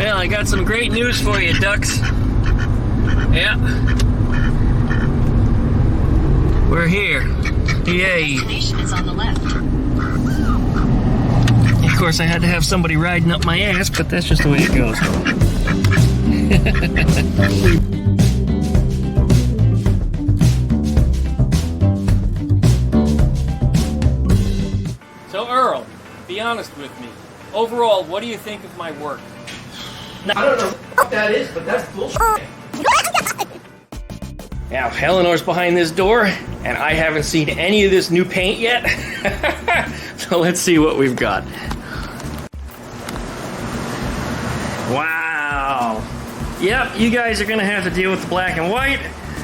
Well, I got some great news for you, ducks. Yeah. We're here. Yay. Destination is on the left. Of course, I had to have somebody riding up my ass, but that's just the way it goes. So, Earl, be honest with me. Overall, what do you think of my work? I don't know what that is, but that's bullshit. Now, Eleanor's behind this door, and I haven't seen any of this new paint yet. So let's see what we've got. Wow. Yep, you guys are going to have to deal with the black and white,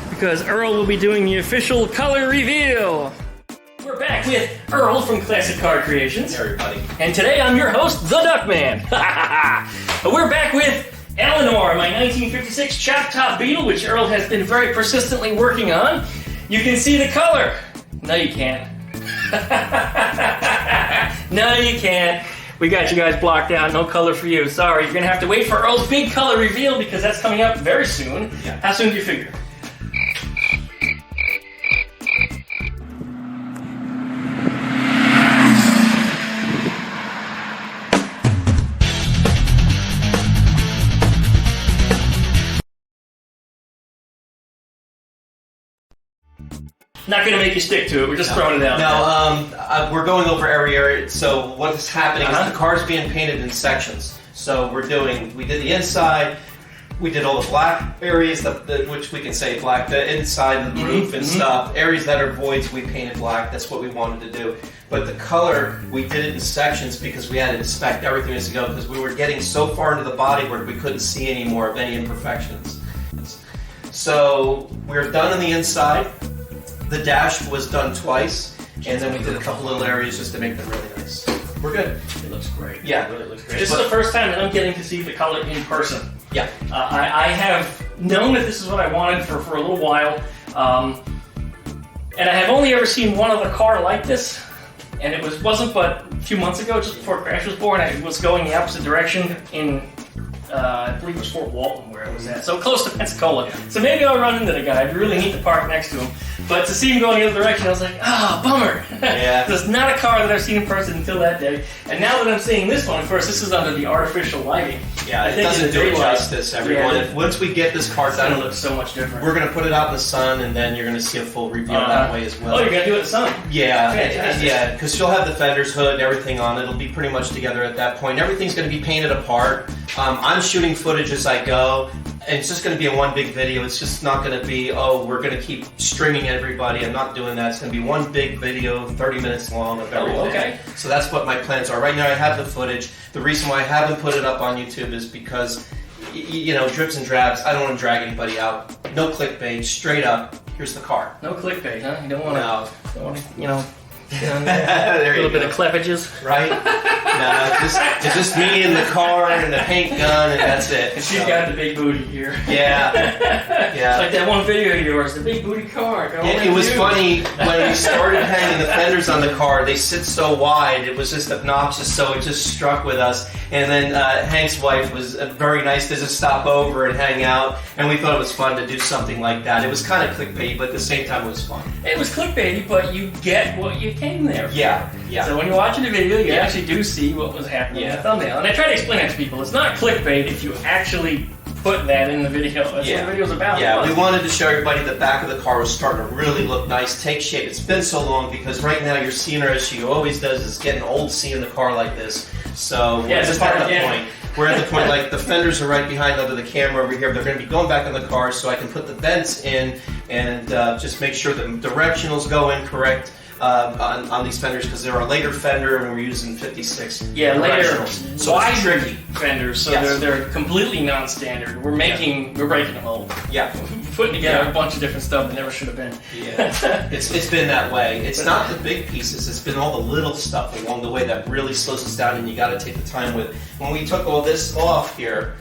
because Earl will be doing the official color reveal. We're back with Earl from Classic Car Creations. Hey, everybody. And today I'm your host, the Duckman. We're back with Eleanore, my 1956 chop-top Beetle, which Earl has been very persistently working on. You can see the color. No, you can't. No, you can't. We got you guys blocked out. No color for you. Sorry, you're going to have to wait for Earl's big color reveal because that's coming up very soon. Yeah. How soon do you figure? Not going to make you stick to it. We're just throwing it out. No, we're going over every area. So what's happening is the car's being painted in sections. So we did the inside. We did all the black areas, which we can say black, the inside, the roof and stuff. Areas that are voids, we painted black. That's what we wanted to do. But the color, we did it in sections because we had to inspect everything as to go because we were getting so far into the body where we couldn't see any more of any imperfections. So we're done on the inside. The dash was done twice, and then we did a couple little areas just to make them really nice. We're good. It looks great. Yeah. It really looks great. This is the first time that I'm getting to see the color in person. Yeah. I have known that this is what I wanted for a little while, and I have only ever seen one other car like this, and it wasn't but a few months ago, just before Crash was born. I was going the opposite direction in, I believe it was Fort Walton where I was at, so close to Pensacola. So maybe I'll run into the guy. I'd really need to park next to him. But to see him go in the other direction, I was like, bummer. Yeah. It's not a car that I've seen in person until that day. And now that I'm seeing this one, of course, this is under the artificial lighting. Yeah, it doesn't do it justice, everyone. Yeah, Once we get this car done, it looks so much different. we're going to put it out in the sun, and then you're going to see a full reveal that way as well. Oh, you're going to do it in the sun? Yeah, fantastic. Yeah, because she'll have the fenders, hood, and everything on it. It'll be pretty much together at that point. Everything's going to be painted apart. I'm shooting footage as I go. And it's just going to be a one big video. It's just not going to be, we're going to keep streaming everybody. I'm not doing that. It's going to be one big video, 30 minutes long of everything. Oh, okay. So that's what my plans are. Right now I have the footage. The reason why I haven't put it up on YouTube is because, drips and drabs. I don't want to drag anybody out. No clickbait. Straight up. Here's the car. No clickbait, huh? You don't want to, a there little you bit go. of cleppages. Right? No, it's just me and the car and the paint gun, and that's it. And she's got the big booty here. Yeah. Yeah. Like that one video of yours, the big booty car. It was funny when we started hanging the fenders on the car. They sit so wide, it was just obnoxious, so it just struck with us. And then Hank's wife was very nice to just stop over and hang out, and we thought it was fun to do something like that. It was kind of clickbait, but at the same time it was fun. It was clickbaity, but you get what you came there for. Yeah, yeah. So when you're watching the video, you actually do see what was happening in the thumbnail. And I try to explain that to people. It's not clickbait if you actually put that in the video. That's what the video's about. Yeah, we wanted to show everybody the back of the car was starting to really look nice, take shape. It's been so long because right now you're seeing her as she always does, is getting old seeing the car like this. So we're just at the point. We're at the point, like, the fenders are right behind under the camera over here. They're going to be going back on the car so I can put the vents in and just make sure the directionals go in correct on these fenders because they're a later fender and we're using 56. Yeah, later so wide tricky fenders, so yes. they're completely non-standard. We're breaking the mold. Yeah. Putting together a bunch of different stuff that never should have been. Yeah, it's been that way. It's not the big pieces, it's been all the little stuff along the way that really slows us down and you got to take the time with. When we took all this off here,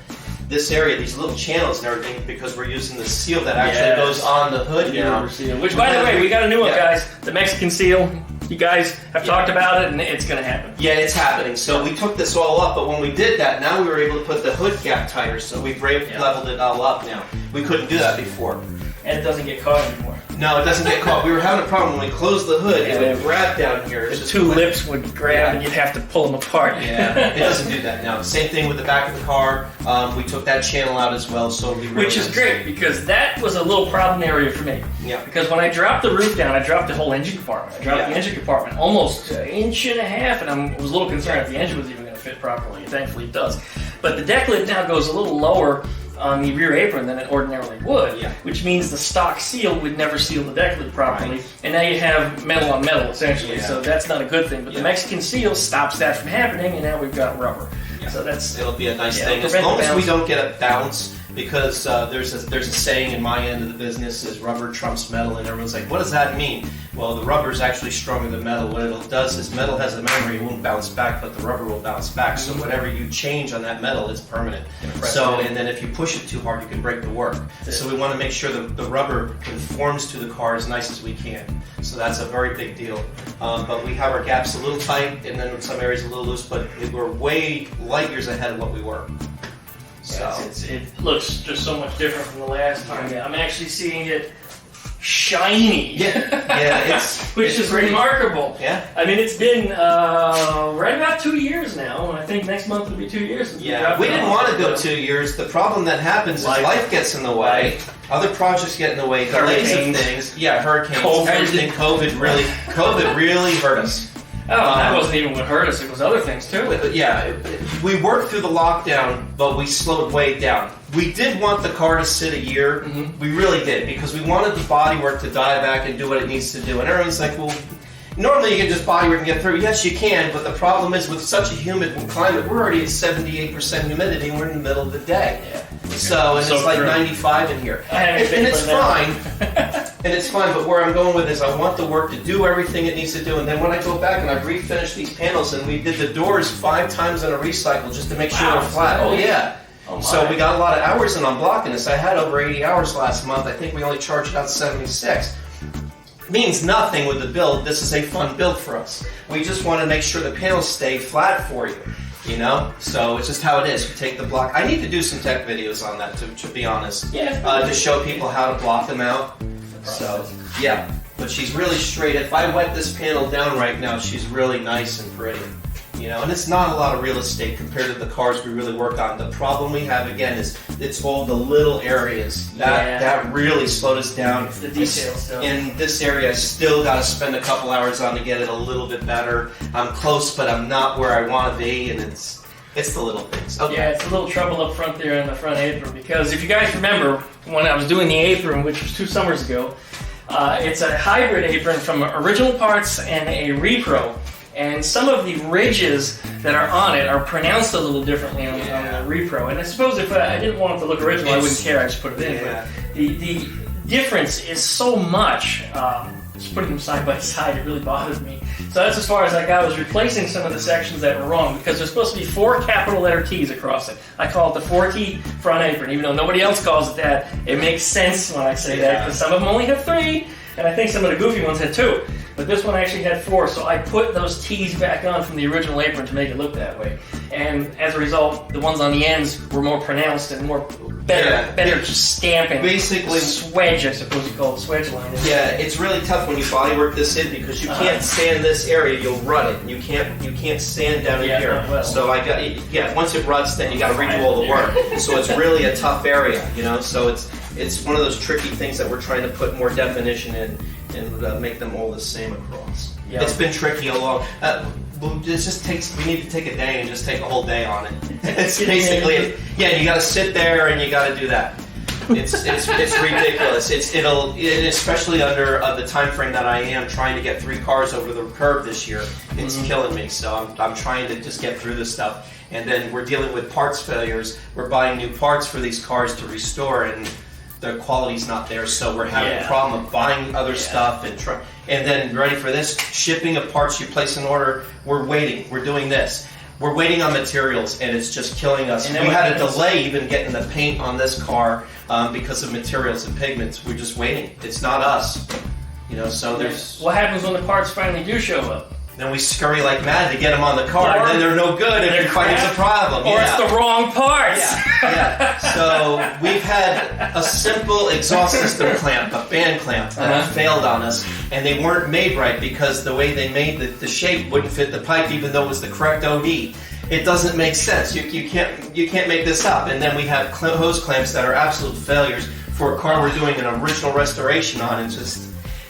this area, these little channels and everything, because we're using the seal that actually goes on the hood now. Which, by the way, we got a new one, guys. The Mexican seal. You guys have talked about it, and it's going to happen. Yeah, it's happening. So we took this all up, but when we did that, now we were able to put the hood gap tighter, so we've leveled it all up now. We couldn't do that before. And it doesn't get caught anymore. No, it doesn't get caught. We were having a problem when we closed the hood. It would grab down here. The two lips would grab, and you'd have to pull them apart. Yeah, it doesn't do that now. Same thing with the back of the car. We took that channel out as well, so we which is great, because that was a little problem area for me. Yeah. Because when I dropped the roof down, I dropped the whole engine compartment. I dropped the engine compartment almost an inch and a half, and I was a little concerned if the engine was even going to fit properly. Thankfully, it does. But the deck lid now goes a little lower on the rear apron than it ordinarily would, which means the stock seal would never seal the deck lid properly, and now you have metal on metal, essentially, so that's not a good thing. But the Mexican seal stops that from happening, and now we've got rubber. So it'll be a nice thing, as long as we don't get a bounce, because there's a saying in my end of the business is rubber trumps metal, and everyone's like, what does that mean? Well, the rubber is actually stronger than metal. What it does is metal has a memory, it won't bounce back, but the rubber will bounce back. So whatever you change on that metal, it's permanent. So, and then if you push it too hard, you can break the work. So we want to make sure that the rubber conforms to the car as nice as we can. So that's a very big deal. But we have our gaps a little tight, and then in some areas a little loose, but we're way light years ahead of what we were. So it looks just so much different from the last time. I'm actually seeing it shiny. Which is remarkable. Yeah. I mean, it's been right about 2 years now, and I think next month will be 2 years since we didn't want to go 2 years. The problem that happens is life gets in the way. Other projects get in the way. Delays of things. Yeah, hurricanes. Everything. COVID really hurt us. Oh, that wasn't even what hurt us. It was other things, too. We worked through the lockdown, but we slowed way down. We did want the car to sit a year. We really did, because we wanted the bodywork to die back and do what it needs to do. And everyone's like, well, normally you can just bodywork and get through. Yes, you can, but the problem is with such a humid climate, we're already at 78% humidity, and we're in the middle of the day. So, and it's like 95 in here. And it's fine. And it's fine, but where I'm going with this, I want the work to do everything it needs to do, and then when I go back and I refinish these panels, and we did the doors 5 times in a recycle just to make sure they're flat. Oh yeah. So we got a lot of hours in on blocking this. I had over 80 hours last month. I think we only charged out 76. Means nothing with the build. This is a fun build for us. We just want to make sure the panels stay flat for you. You know, so it's just how it is. You take the block. I need to do some tech videos on that, to be honest. To show people how to block them out. So, but she's really straight. If I wet this panel down right now, she's really nice and pretty. You know, and it's not a lot of real estate compared to the cars we really work on. The problem we have, again, is it's all the little areas. That really slowed us down. It's the details still. In this area, I still got to spend a couple hours on to get it a little bit better. I'm close, but I'm not where I want to be, and it's the little things. Yeah, it's a little trouble up front there in the front apron, because if you guys remember, when I was doing the apron, which was 2 summers ago, it's a hybrid apron from original parts and a repro. And some of the ridges that are on it are pronounced a little differently on the repro. And I suppose if I didn't want it to look original, I wouldn't care. I just put it in. But the difference is so much. Just putting them side by side, it really bothered me. So that's as far as I got. I was replacing some of the sections that were wrong, because there's supposed to be 4 capital letter T's across it. I call it the 4T front apron, even though nobody else calls it that. It makes sense when I say that, because some of them only have 3, and I think some of the goofy ones had 2. But this one actually had 4, so I put those T's back on from the original apron to make it look that way. And as a result, the ones on the ends were more pronounced and better just stamping. Basically, swedge, I suppose you call it swedge line. Yeah, it's really tough when you bodywork this in, because you can't sand this area, you'll rut it. You can't sand down in here. Well. So I got once it ruts, then you got to redo all the work. So it's really a tough area, you know. So it's one of those tricky things that we're trying to put more definition in and make them all the same across. It's been tricky along. It just takes. We need to take a day and just take a whole day on it. It's basically you got to sit there and you got to do that. It's ridiculous. Especially under the time frame that I am trying to get 3 cars over the curb this year. It's killing me. So I'm trying to just get through this stuff. And then we're dealing with parts failures. We're buying new parts for these cars to restore, and the quality's not there, so we're having a problem of buying other stuff and then ready for this, shipping of parts. You place an order, we're waiting, we're doing this. We're waiting on materials, and it's just killing us. We had a delay even getting the paint on this car because of materials and pigments. We're just waiting. It's not us. You know, so there's... What happens when the parts finally do show up? Then we scurry like mad to get them on the car, and then they're no good, and everybody's a problem. Or it's the wrong parts. Yeah. So we've had a simple exhaust system clamp, a band clamp, that failed on us, and they weren't made right because the way they made the shape wouldn't fit the pipe, even though it was the correct OD. It doesn't make sense. You can't make this up. And then we have hose clamps that are absolute failures for a car we're doing an original restoration on, and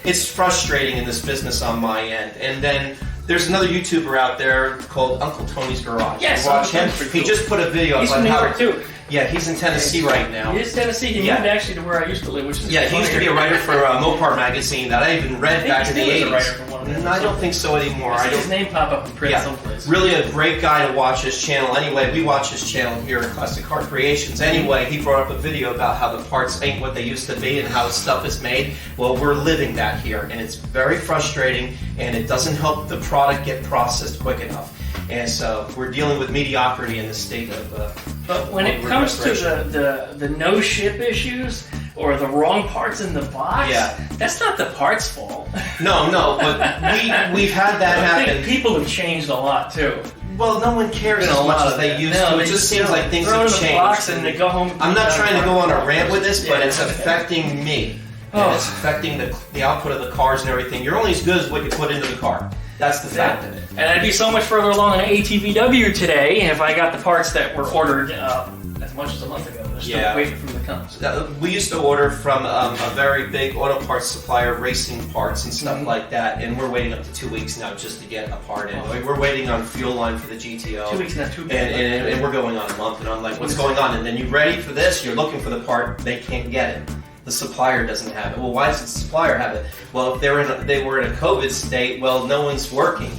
it's frustrating in this business on my end. And then there's another YouTuber out there called Uncle Tony's Garage. Yes, watch him. cool. He just put a video up on New how. York too. Yeah, he's in Tennessee right now. He is Tennessee. He moved actually to where I used to live, which is he used to be a writer for Mopar magazine that I even read back in the 80s. I don't think so anymore. I his name pop up in print someplace. Really a great guy to watch his channel. Anyway, we watch his channel here at Classic Car Creations. Anyway, he brought up a video about how the parts ain't what they used to be and how stuff is made. Well, we're living that here, and it's very frustrating, and it doesn't help the product get processed quick enough. And so we're dealing with mediocrity in the state of. But when it comes to the no ship issues or the wrong parts in the box, that's not the part's fault. No, but we've had that happen. I think people have changed a lot too. Well, no one cares as much as they used to. It just seems like things have changed. Box and they go home. I'm not trying to go on a rant with this, but it's affecting me. And it's affecting the output of the cars and everything. You're only as good as what you put into the car. That's the fact of it. And I'd be so much further along on ATVW today if I got the parts that were ordered as much as a month ago. They're still waiting for them to come. We used to order from a very big auto parts supplier, racing parts and stuff like that, and we're waiting up to 2 weeks now just to get a part in. We're waiting on fuel line for the GTO. 2 weeks, not too bad. And we're going on a month, and I'm like, what's going on? And then you ready for this? You're looking for the part, they can't get it. The supplier doesn't have it. Well, why does the supplier have it? Well, if they were in a COVID state, well, no one's working.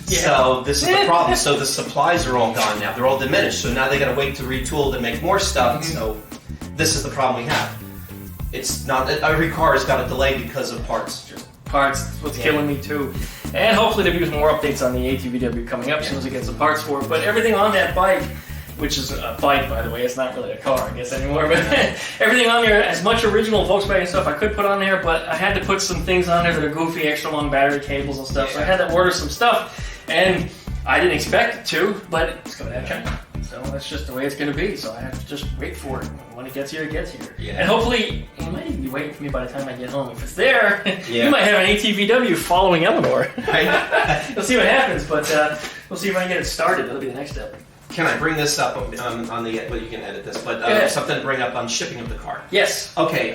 Yeah. So this is the problem. So the supplies are all gone now. They're all diminished. So now they got to wait to retool to make more stuff. So this is the problem we have. It's not every car has got a delay because of parts. Parts. That's what's killing me too. And hopefully there'll be more updates on the ATVW coming up as soon as it gets the parts for it. But everything on that bike, which is a bike, by the way. It's not really a car, I guess, anymore. But everything on there, as much original Volkswagen stuff I could put on there, but I had to put some things on there that are goofy, extra long battery cables and stuff. So I had to order some stuff, and I didn't expect it to, but it's going to have China. So that's just the way it's going to be. So I have to just wait for it. When it gets here, it gets here. Yeah. And hopefully, you might even be waiting for me by the time I get home. If it's there, you might have an ATVW following Eleanore. Right. We'll see what happens, but we'll see if I can get it started. That'll be the next step. Can I bring this up on the? Well, you can edit this, but something to bring up on shipping of the car. Yes. Okay.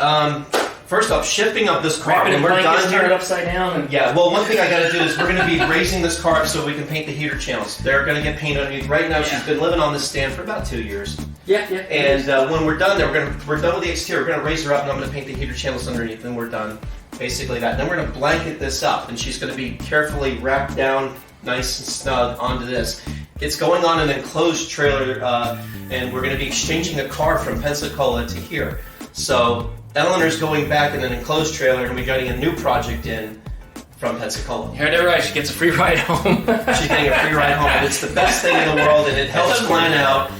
First off, shipping of this car. When we're done here, turn it upside down. And well, one thing I got to do is we're going to be raising this car up so we can paint the heater channels. They're going to get painted underneath. Right now, she's been living on this stand for about 2 years. Yeah. And when we're done, we're done with the exterior. We're going to raise her up, and I'm going to paint the heater channels underneath, and we're done. Basically that. Then we're going to blanket this up, and she's going to be carefully wrapped down, nice and snug onto this. It's going on an enclosed trailer, and we're going to be exchanging a car from Pensacola to here. So Eleanor's going back in an enclosed trailer, and we're getting a new project in from Pensacola. You heard it right. She gets a free ride home. She's getting a free ride home, and it's the best thing in the world, and it helps Glenn out.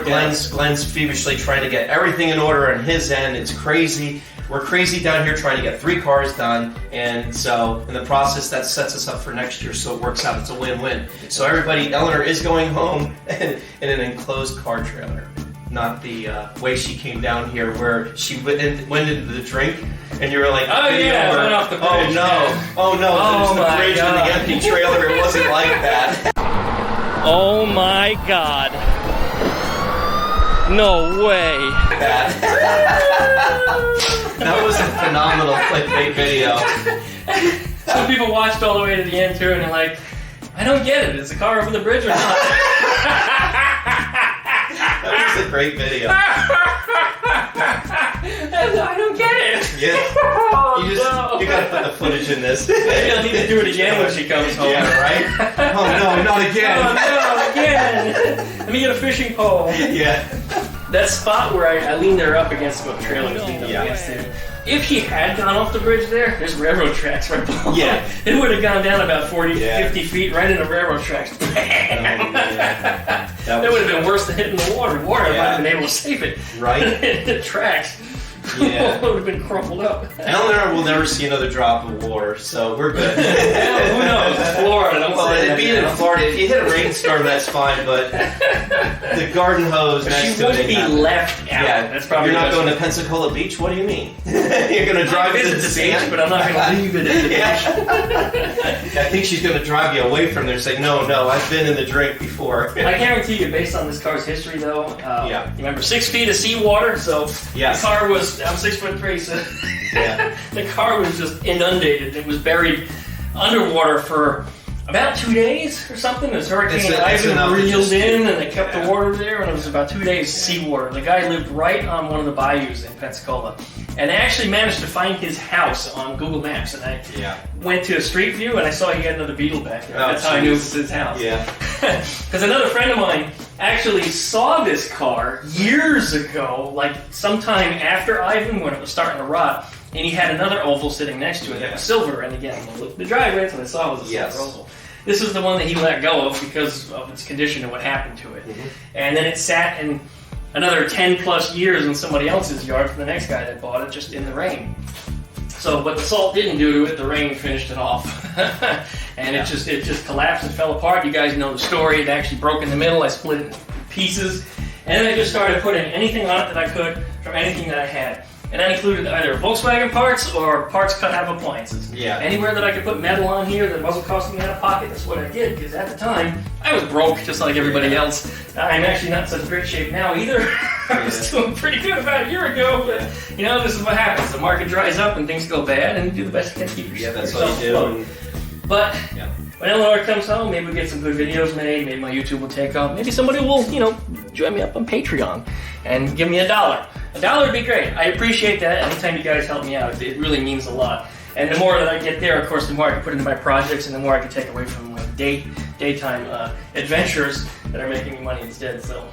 Glenn's feverishly trying to get everything in order on his end. It's crazy. We're crazy down here trying to get 3 cars done, and so in the process that sets us up for next year, so it works out. It's a win-win. So everybody, Eleanor is going home in an enclosed car trailer, not the way she came down here where she went into the drink, and you were like, oh yeah, went off the bridge. Oh no, there's the bridge and the empty trailer. It wasn't like that. Oh my God. No way. That was a phenomenal clickbait video. Some people watched all the way to the end too, and they're like, I don't get it. Is the car over the bridge or not? That was a great video. I don't get it. You gotta put the footage in this. Maybe I'll need to do it again when she comes home. Yeah, right? Oh no, not again. Oh no, again. Let me get a fishing pole. Yeah. That spot where I leaned her up against the trailer was leaned up against there. If she had gone off the bridge there's railroad tracks right below. Yeah. It would have gone down about 50 feet right into railroad tracks. That would have been worse than hitting the water. Water might have been able to save it. Right. The tracks. Yeah. It would have been crumpled up. Eleanor will never see another drop of water, so we're good. Yeah, who knows? It's Florida. Don't Well, say it'd that be in now. Florida. If you hit a rainstorm, that's fine, but the garden hose But next she to won't it. be left out. Yeah, That's probably you're not the going to best Pensacola Beach? What do you mean? You're going to drive way. to Visit the the beach, sand? but I'm not going to leave it at the beach. Yeah. I think she's going to drive you away from there and say, no, I've been in the drink before. I guarantee you, based on this car's history, though, Yeah. you remember 6 feet of seawater, so Yes. the car was, I'm 6'3", so Yeah. the car was just inundated. It was buried underwater for about 2 days or something. As Hurricane It's Ivan enough to reeled just- in, and they kept Yeah. the water there, and it was about 2 days seawater. The guy lived right on one of the bayous in Pensacola, and I actually managed to find his house on Google Maps, and I Yeah. went to a street view, and I saw he had another Beetle back there. Oh, That's how I knew it jeez. was his house. Yeah. Because another friend of mine actually saw this car years ago, like sometime after Ivan, when it was starting to rot, and he had another oval sitting next to it that was silver. And again, I looked at the driveway, and I saw it was a Yes. silver oval. This is the one that he let go of because of its condition and what happened to it. And then it sat in another 10 plus years in somebody else's yard for the next guy that bought it, just in the rain. So, but the salt didn't do to it, the rain finished it off. And it just collapsed and fell apart. You guys know the story. It actually broke in the middle. I split it in pieces. And then I just started putting anything on it that I could from anything that I had. And that included either Volkswagen parts or parts cut out of appliances. Yeah. Anywhere that I could put metal on here that wasn't costing me out of pocket, that's what I did. Because at the time, I was broke just like everybody else. I'm actually not in such great shape now either. I was doing pretty good about a year ago, but you know, this is what happens. The market dries up and things go bad, and you do the best you can to keep Yeah, that's yourself what you afloat. do. But Yeah. when Eleanor comes home, maybe we'll get some good videos made. Maybe my YouTube will take off. Maybe somebody will, join me up on Patreon and give me $1. $1 would be great. I appreciate that. Anytime you guys help me out, it really means a lot. And the more that I get there, of course, the more I can put into my projects, and the more I can take away from my daytime adventures that are making me money instead. So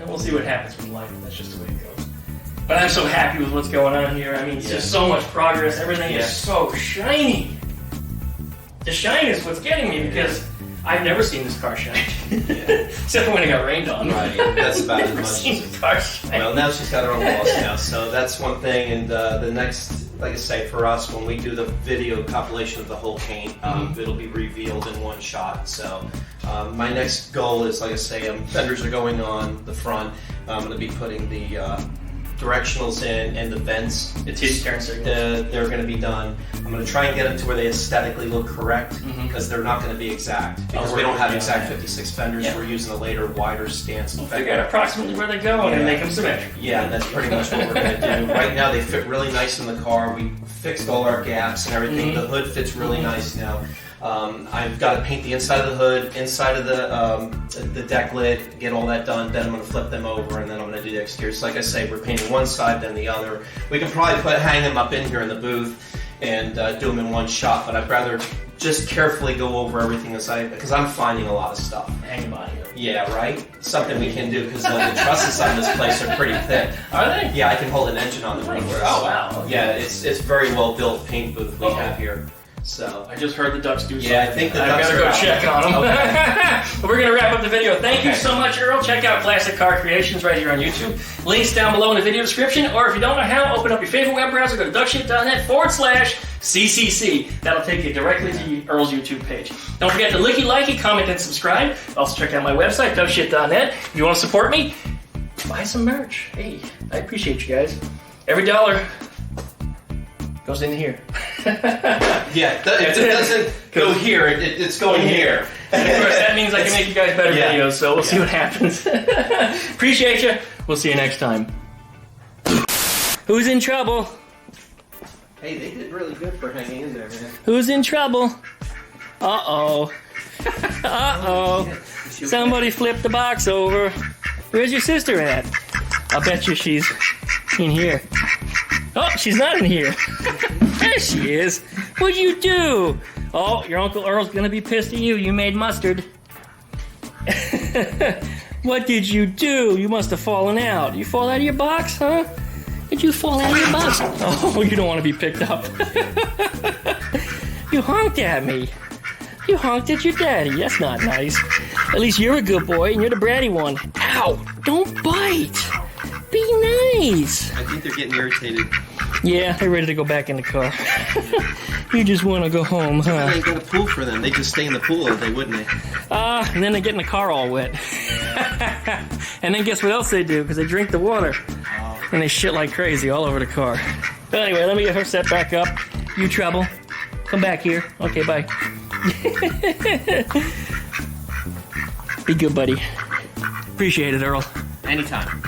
we'll see what happens with life. That's just the way it goes. But I'm so happy with what's going on here. I mean, it's just so much progress. Everything is so shiny. The shine is what's getting me because I've never seen this car shine. Except for when it got rained on. Right, that's about as Never much seen as... the car shine. Well, now she's got her own boss now, so that's one thing. And the next, like I say, for us, when we do the video compilation of the whole paint, it'll be revealed in one shot. So my next goal is, like I say, fenders are going on the front. I'm going to be putting the directionals in and the vents. The titty turn signals. They're going to be done. I'm going to try and get them to where they aesthetically look correct because they're not going to be exact. Because we don't have exact 56 fenders. Yeah. We're using a later, wider stance. We'll figure out approximately where they go and then make them symmetrical. Yeah, that's pretty much what we're going to do. Right now, they fit really nice in the car. We fixed all our gaps and everything. The hood fits really nice now. I've got to paint the inside of the hood, inside of the deck lid, get all that done. Then I'm going to flip them over, and then I'm going to do the exterior. So like I say, we're painting one side, then the other. We can probably hang them up in here in the booth and do them in one shot, but I'd rather just carefully go over everything because I'm finding a lot of stuff. Hang body. Yeah, right? Something we can do because the trusses on this place are pretty thick. Are they? Yeah, I can hold an engine on the roof. Oh, wow. Okay. Yeah, it's very well built paint booth we have here. So I just heard the ducks do something. yeah, I think the I've ducks got to go are out. check on them. Okay. But we're going to wrap up the video. Thank you Okay. so much, Earl. Check out Classic Car Creations right here on YouTube. Links down below in the video description. Or if you don't know how, open up your favorite web browser, go to duckshit.net/CCC. That'll take you directly to Earl's YouTube page. Don't forget to like it, comment, and subscribe. Also check out my website, duckshit.net. If you want to support me, buy some merch. Hey, I appreciate you guys. Every dollar goes in here. Yeah, it doesn't go here. It's going here. And of course, that means I can make you guys better Yeah. videos, so we'll see what happens. Appreciate you. We'll see you next time. Who's in trouble? Hey, they did really good for hanging in there, man. Who's in trouble? Uh-oh. Uh-oh. Somebody flipped the box over. Where's your sister at? I'll bet you she's in here. Oh, she's not in here. There she is. What'd you do? Oh, your Uncle Earl's gonna be pissed at you. You made mustard. What did you do? You must have fallen out. You fall out of your box, huh? Did you fall out of your box? Oh, you don't want to be picked up. You honked at me. You honked at your daddy. That's not nice. At least you're a good boy and you're the bratty one. Ow! Don't bite. Be nice. I think they're getting irritated. Yeah, they're ready to go back in the car. You just want to go home, I huh? ain't got a pool for them. They just stay in the pool all day, wouldn't they? And then they get in the car all wet. And then guess what else they do? Because they drink the water. And they shit like crazy all over the car. But anyway, let me get her set back up. You trouble. Come back here. Okay, bye. Be good, buddy. Appreciate it, Earl. Anytime.